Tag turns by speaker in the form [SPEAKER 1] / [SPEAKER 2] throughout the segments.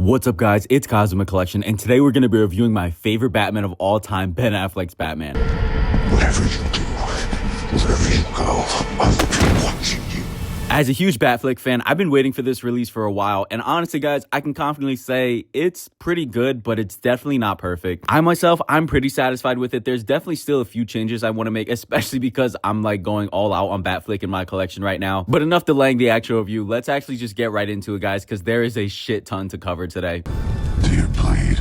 [SPEAKER 1] What's up, guys? It's Cosmic Collection, and today we're going to be reviewing my favorite Batman of all time, Ben Affleck's Batman.
[SPEAKER 2] Whatever you do, wherever you go, I'll be watching you.
[SPEAKER 1] As a huge Batfleck fan, I've been waiting for this release for a while, and honestly, guys, I can confidently say it's pretty good, but it's definitely not perfect. I'm pretty satisfied with it. There's definitely still a few changes I want to make, especially because I'm like going all out on Batfleck in my collection right now. But enough delaying the actual review. Let's actually just get right into it, guys, because there is a shit ton to cover today.
[SPEAKER 2] Do you bleed?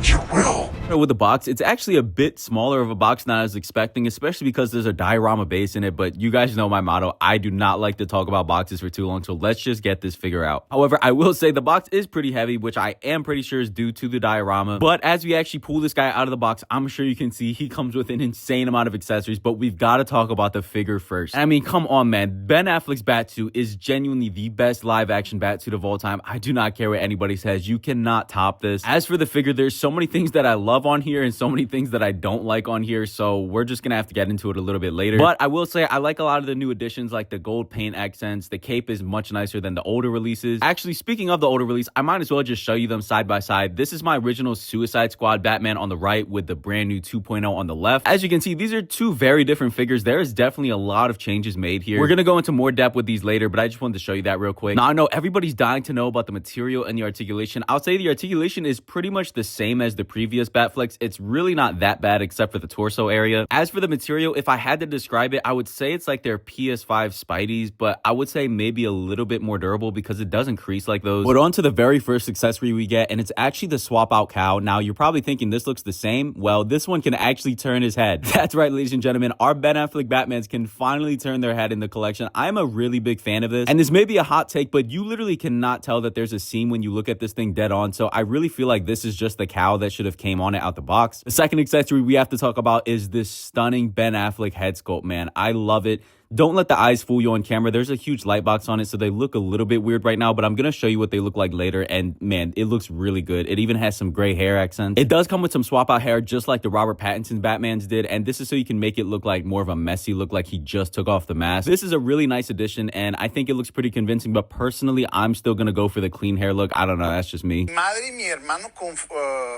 [SPEAKER 2] You will.
[SPEAKER 1] With the box, it's actually a bit smaller of a box than I was expecting, especially because there's a diorama base in it. But you guys know my motto, I do not like to talk about boxes for too long, so let's just get this figure out. However, I will say the box is pretty heavy, which I am pretty sure is due to the diorama. But as we actually pull this guy out of the box, I'm sure you can see he comes with an insane amount of accessories, but we've got to talk about the figure first. I mean, come on, man. Ben Affleck's Batsuit is genuinely the best live action Batsuit of all time. I do not care what anybody says. You cannot top this. As for the figure, there's so many things that I love on here and so many things that I don't like on here, so we're just gonna have to get into it a little bit later. But I will say I like a lot of the new additions, like the gold paint accents. The cape is much nicer than the older releases. Actually, speaking of the older release, I might as well just show you them side by side. This is my original Suicide Squad Batman on the right with the brand new 2.0 on the left. As you can see, these are two very different figures. There is definitely a lot of changes made here. We're gonna go into more depth with these later, but I just wanted to show you that real quick. Now, I know everybody's dying to know about the material and the articulation. I'll say the articulation is pretty much the same as the previous Batflecks. It's really not that bad except for the torso area. As for the material, if I had to describe it, I would say it's like their PS5 Spideys, but I would say maybe a little bit more durable because it doesn't crease like those. But on to the very first accessory we get, and it's actually the swap out cowl. Now, you're probably thinking this looks the same. Well, this one can actually turn his head. That's right, ladies and gentlemen. Our Ben Affleck Batmans can finally turn their head in the collection. I'm a really big fan of this, and this may be a hot take, but you literally cannot tell that there's a seam when you look at this thing dead on. So I really feel like this is just the cowl that should have came on it out the box. The second accessory we have to talk about is this stunning Ben Affleck head sculpt, man. I love it. Don't let the eyes fool you on camera. There's a huge light box on it, so they look a little bit weird right now, but I'm going to show you what they look like later, and man, it looks really good. It even has some gray hair accents. It does come with some swap out hair, just like the Robert Pattinson Batmans did, and this is so you can make it look like more of a messy look, like he just took off the mask. This is a really nice addition, and I think it looks pretty convincing, but personally, I'm still going to go for the clean hair look. I don't know, that's just me.
[SPEAKER 3] Madre y mi hermano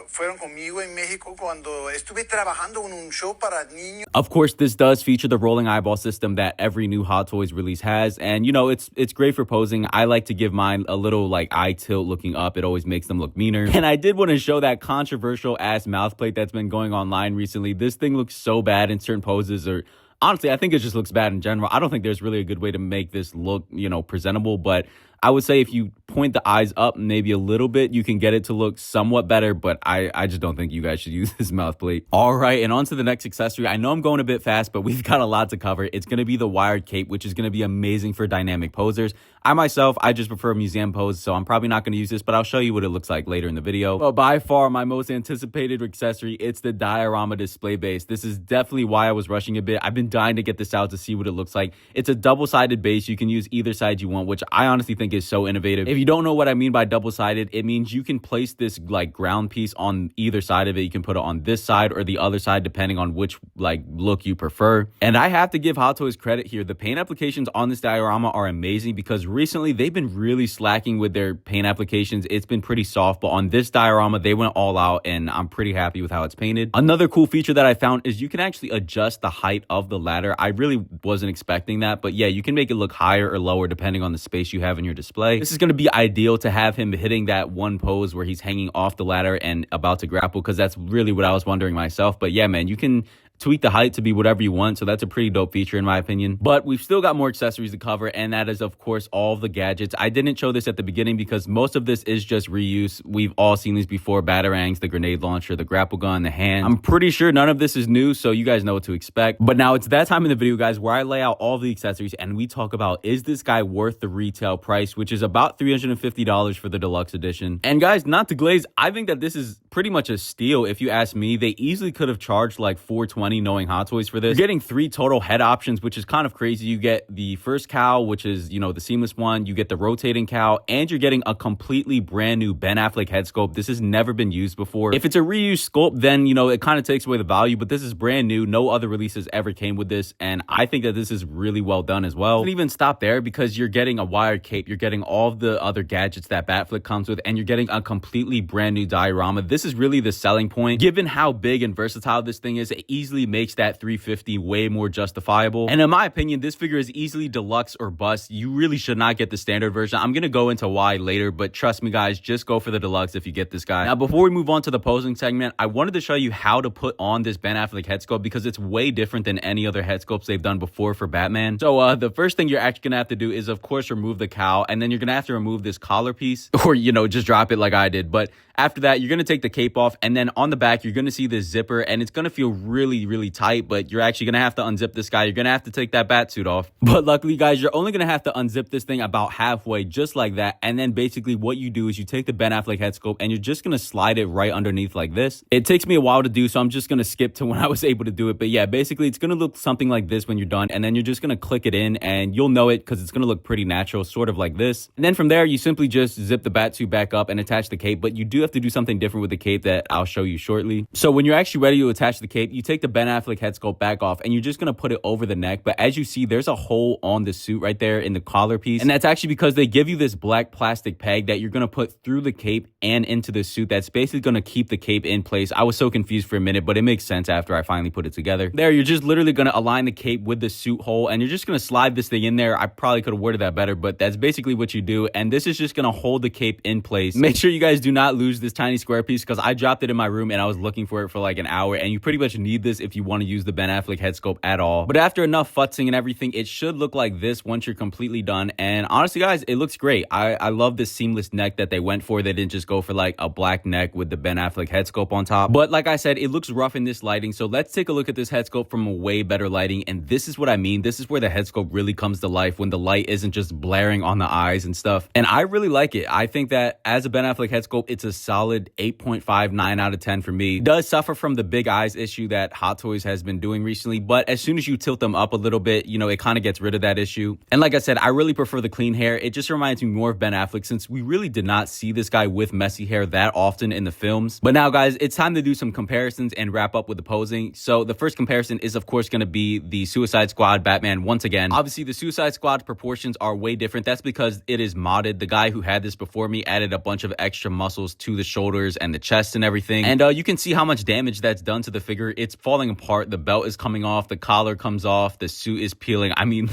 [SPEAKER 3] fueron conmigo en México cuando estuve trabajando en un show para niños.
[SPEAKER 1] Of course, this does feature the rolling eyeball system that every new Hot Toys release has, and you know, it's great for posing. I like to give mine a little like eye tilt looking up. It always makes them look meaner. And I did want to show that controversial ass mouth plate that's been going online recently. This thing looks so bad in certain poses, or honestly, I think it just looks bad in general. I don't think there's really a good way to make this look, you know, presentable, but I would say if you point the eyes up maybe a little bit, you can get it to look somewhat better, but I just don't think you guys should use this mouth plate. All right, and on to the next accessory. I know I'm going a bit fast, but we've got a lot to cover. It's going to be the wired cape, which is going to be amazing for dynamic posers. I just prefer museum pose, so I'm probably not going to use this, but I'll show you what it looks like later in the video. But by far, my most anticipated accessory, it's the diorama display base. This is definitely why I was rushing a bit. I've been dying to get this out to see what it looks like. It's a double-sided base. You can use either side you want, which I honestly think is so innovative. If you don't know what I mean by double-sided, it means you can place this like ground piece on either side of it. You can put it on this side or the other side depending on which like look you prefer. And I have to give Hot Toys credit here. The paint applications on this diorama are amazing because recently they've been really slacking with their paint applications. It's been pretty soft, but on this diorama they went all out and I'm pretty happy with how it's painted. Another cool feature that I found is you can actually adjust the height of the ladder. I really wasn't expecting that, but yeah, you can make it look higher or lower depending on the space you have in your display. This is going to be ideal to have him hitting that one pose where he's hanging off the ladder and about to grapple, because that's really what I was wondering myself. But yeah, man, you can tweak the height to be whatever you want, so that's a pretty dope feature in my opinion. But we've still got more accessories to cover, and that is of course all of the gadgets. I didn't show this at the beginning because most of this is just reuse. We've all seen these before: batarangs, the grenade launcher, the grapple gun, the hand. I'm pretty sure none of this is new, so you guys know what to expect. But now it's that time in the video, guys, where I lay out all the accessories and we talk about, is this guy worth the retail price, which is about $350 for the deluxe edition. And guys, not to glaze, I think that this is pretty much a steal if you ask me. They easily could have charged like $420 knowing Hot Toys for this. You're getting 3 total head options, which is kind of crazy. You get the first cowl, which is, you know, the seamless one. You get the rotating cowl, and you're getting a completely brand new Ben Affleck head sculpt. This has never been used before. If it's a reused sculpt, then, you know, it kind of takes away the value, but this is brand new. No other releases ever came with this, and I think that this is really well done as well. It doesn't even stop there because you're getting a wired cape. You're getting all of the other gadgets that Batfleck comes with, and you're getting a completely brand new diorama. This is really the selling point. Given how big and versatile this thing is, it easily makes that $350 way more justifiable. And in my opinion, this figure is easily deluxe or bust. You really should not get the standard version. I'm gonna go into why later, but trust me guys, just go for the deluxe if you get this guy. Now, before we move on to the posing segment, I wanted to show you how to put on this Ben Affleck head sculpt because it's way different than any other head sculpts they've done before for Batman. So the first thing you're actually gonna have to do is, of course, remove the cowl, and then you're gonna have to remove this collar piece, or, you know, just drop it like I did. But after that, you're going to take the cape off, and then on the back, you're going to see this zipper, and it's going to feel really, really tight, but you're actually going to have to unzip this guy. You're going to have to take that bat suit off. But luckily, guys, you're only going to have to unzip this thing about halfway, just like that. And then basically what you do is you take the Ben Affleck head sculpt, and you're just going to slide it right underneath like this. It takes me a while to do, so I'm just going to skip to when I was able to do it. But yeah, basically, it's going to look something like this when you're done, and then you're just going to click it in, and you'll know it because it's going to look pretty natural, sort of like this. And then from there, you simply just zip the bat suit back up and attach the cape, but you do have to do something different with the cape that I'll show you shortly. So when you're actually ready to attach the cape, you take the Ben Affleck head sculpt back off, and you're just going to put it over the neck. But as you see, there's a hole on the suit right there in the collar piece, and that's actually because they give you this black plastic peg that you're going to put through the cape and into the suit. That's basically going to keep the cape in place. I was so confused for a minute, but it makes sense after I finally put it together. There, you're just literally going to align the cape with the suit hole, and you're just going to slide this thing in there. I probably could have worded that better, but that's basically what you do, and this is just going to hold the cape in place. Make sure you guys do not lose this tiny square piece because I dropped it in my room and I was looking for it for like an hour, and you pretty much need this if you want to use the Ben Affleck head sculpt at all. But after enough futzing and everything, it should look like this once you're completely done. And honestly, guys, it looks great. I love this seamless neck that they went for. They didn't just go for like a black neck with the Ben Affleck head sculpt on top. But like I said, it looks rough in this lighting. So let's take a look at this head sculpt from a way better lighting. And this is what I mean. This is where the head sculpt really comes to life, when the light isn't just blaring on the eyes and stuff. And I really like it. I think that as a Ben Affleck head sculpt, it's a solid 8.5, 9 out of 10 for me. It does suffer from the big eyes issue that Hot Toys has been doing recently, but as soon as you tilt them up a little bit, you know, it kind of gets rid of that issue. And like I said, I really prefer the clean hair. It just reminds me more of Ben Affleck, since we really did not see this guy with messy hair that often in the films. But now, guys, it's time to do some comparisons and wrap up with the posing. So the first comparison is, of course, going to be the Suicide Squad Batman once again. Obviously, the Suicide Squad proportions are way different. That's because it is modded. The guy who had this before me added a bunch of extra muscles to the shoulders and the chest and everything. And you can see how much damage that's done to the figure. It's falling apart. The belt is coming off. The collar comes off. The suit is peeling. I mean,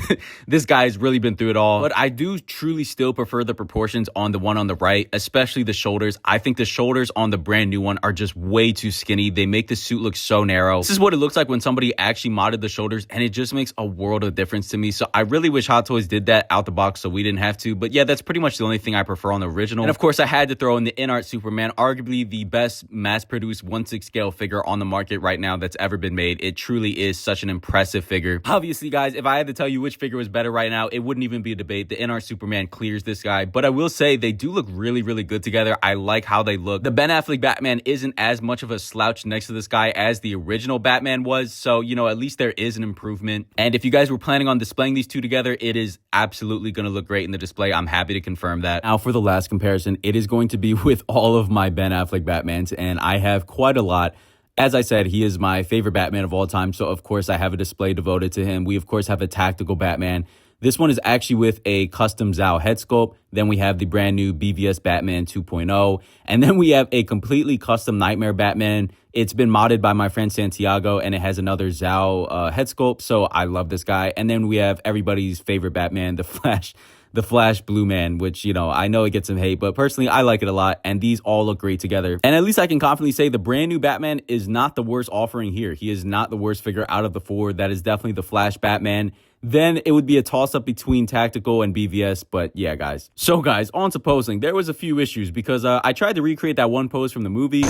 [SPEAKER 1] this guy's really been through it all. But I do truly still prefer the proportions on the one on the right, especially the shoulders. I think the shoulders on the brand new one are just way too skinny. They make the suit look so narrow. This is what it looks like when somebody actually modded the shoulders, and it just makes a world of difference to me. So I really wish Hot Toys did that out the box so we didn't have to. But yeah, that's pretty much the only thing I prefer on the original. And of course, I had to throw in the in-art Superman, arguably the best mass-produced 1/6 scale figure on the market right now that's ever been made. It truly is such an impressive figure. Obviously, guys, if I had to tell you which figure was better right now, it wouldn't even be a debate. The in-art Superman clears this guy. But I will say they do look really, really good together. I like how they look. The Ben Affleck Batman isn't as much of a slouch next to this guy as the original Batman was. So, you know, at least there is an improvement. And if you guys were planning on displaying these two together, it is absolutely going to look great in the display. I'm happy to confirm that. Now, for the last comparison, it is going to be with all of my Ben Affleck Batmans, and I have quite a lot. As I said, he is my favorite Batman of all time, so of course I have a display devoted to him. We, of course, have a tactical Batman. This one is actually with a custom Zao head sculpt. Then we have the brand new BVS Batman 2.0. And then we have a completely custom Nightmare Batman. It's been modded by my friend Santiago, and it has another Zao head sculpt, so I love this guy. And then we have everybody's favorite Batman, the Flash Blue Man, which, you know, I know it gets some hate, but personally, I like it a lot, and these all look great together. And at least I can confidently say the brand new Batman is not the worst offering here. He is not the worst figure out of the four. That is definitely the Flash Batman. Then it would be a toss-up between Tactical and BVS, but yeah, guys. So, guys, on to posing. There was a few issues because I tried to recreate that one pose from the movie.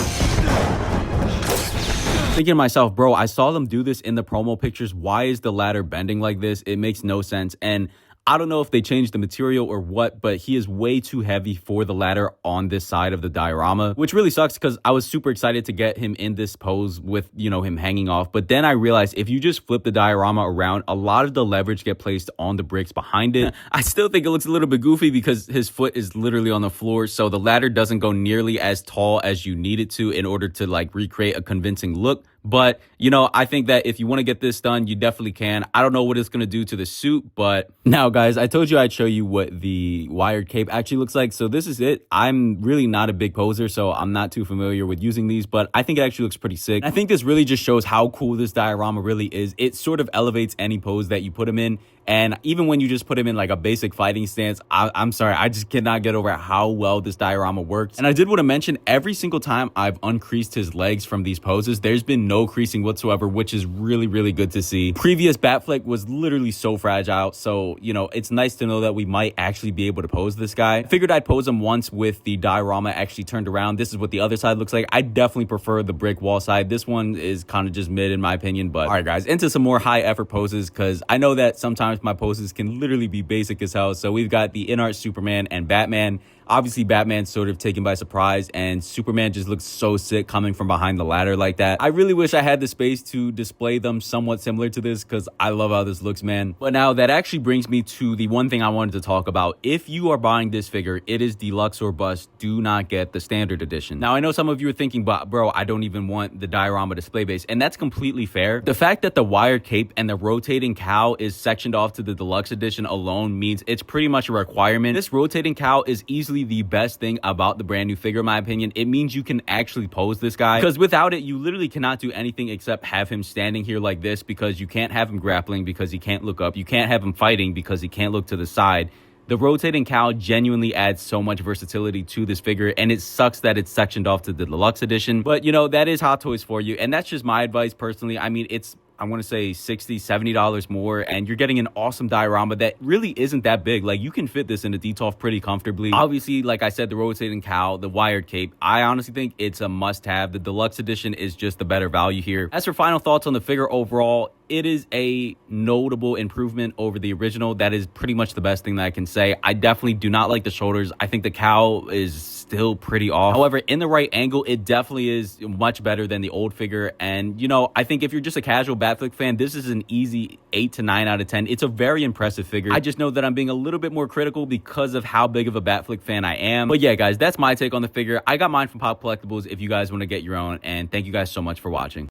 [SPEAKER 1] Thinking to myself, bro, I saw them do this in the promo pictures. Why is the ladder bending like this? It makes no sense. And I don't know if they changed the material or what, but he is way too heavy for the ladder on this side of the diorama, which really sucks because I was super excited to get him in this pose with, you know, him hanging off. But then I realized if you just flip the diorama around, a lot of the leverage get placed on the bricks behind it. I still think it looks a little bit goofy because his foot is literally on the floor, so the ladder doesn't go nearly as tall as you need it to in order to like recreate a convincing look. But, you know, I think that if you want to get this done, you definitely can. I don't know what it's going to do to the suit, but now, guys, I told you I'd show you what the wired cape actually looks like. So this is it. I'm really not a big poser, so I'm not too familiar with using these, but I think it actually looks pretty sick. I think this really just shows how cool this diorama really is. It sort of elevates any pose that you put him in. And even when you just put him in like a basic fighting stance, I'm sorry, I just cannot get over how well this diorama works. And I did want to mention, every single time I've uncreased his legs from these poses, there's been no creasing whatsoever, which is really, really good to see. Previous Batfleck was literally so fragile. So, you know, it's nice to know that we might actually be able to pose this guy. I figured I'd pose him once with the diorama actually turned around. This is what the other side looks like. I definitely prefer the brick wall side. This one is kind of just mid in my opinion. But all right, guys, into some more high effort poses, because I know that sometimes my poses can literally be basic as hell. So we've got the in-art Superman and Batman. Obviously, Batman's sort of taken by surprise, and Superman just looks so sick coming from behind the ladder like that. I really wish I had the space to display them somewhat similar to this, because I love how this looks, man. But now that actually brings me to the one thing I wanted to talk about. If you are buying this figure, it is deluxe or bust. Do not get the standard edition. Now, I know some of you are thinking, but bro, I don't even want the diorama display base, and that's completely fair. The fact that the wired cape and the rotating cowl is sectioned off to the deluxe edition alone means it's pretty much a requirement. This rotating cowl is easily the best thing about the brand new figure, in my opinion. It means you can actually pose this guy, because without it, you literally cannot do anything except have him standing here like this, because you can't have him grappling because he can't look up. You can't have him fighting because he can't look to the side. The rotating cowl genuinely adds so much versatility to this figure, and it sucks that it's sectioned off to the deluxe edition. But, you know, that is Hot Toys for you, and that's just my advice personally. I mean, it's, I want to say $60, $70 more, and you're getting an awesome diorama that really isn't that big. Like, you can fit this in a DTOF pretty comfortably. Obviously, like I said, the rotating cowl, the wired cape, I honestly think it's a must-have. The deluxe edition is just the better value here. As for final thoughts on the figure overall, it is a notable improvement over the original. That is pretty much the best thing that I can say. I definitely do not like the shoulders. I think the cowl is still pretty off. However, in the right angle, it definitely is much better than the old figure. And, you know, I think if you're just a casual Batfleck fan, this is an easy 8 to 9 out of 10. It's a very impressive figure. I just know that I'm being a little bit more critical because of how big of a Batfleck fan I am. But yeah, guys, that's my take on the figure. I got mine from Pop Collectibles if you guys want to get your own. And thank you guys so much for watching.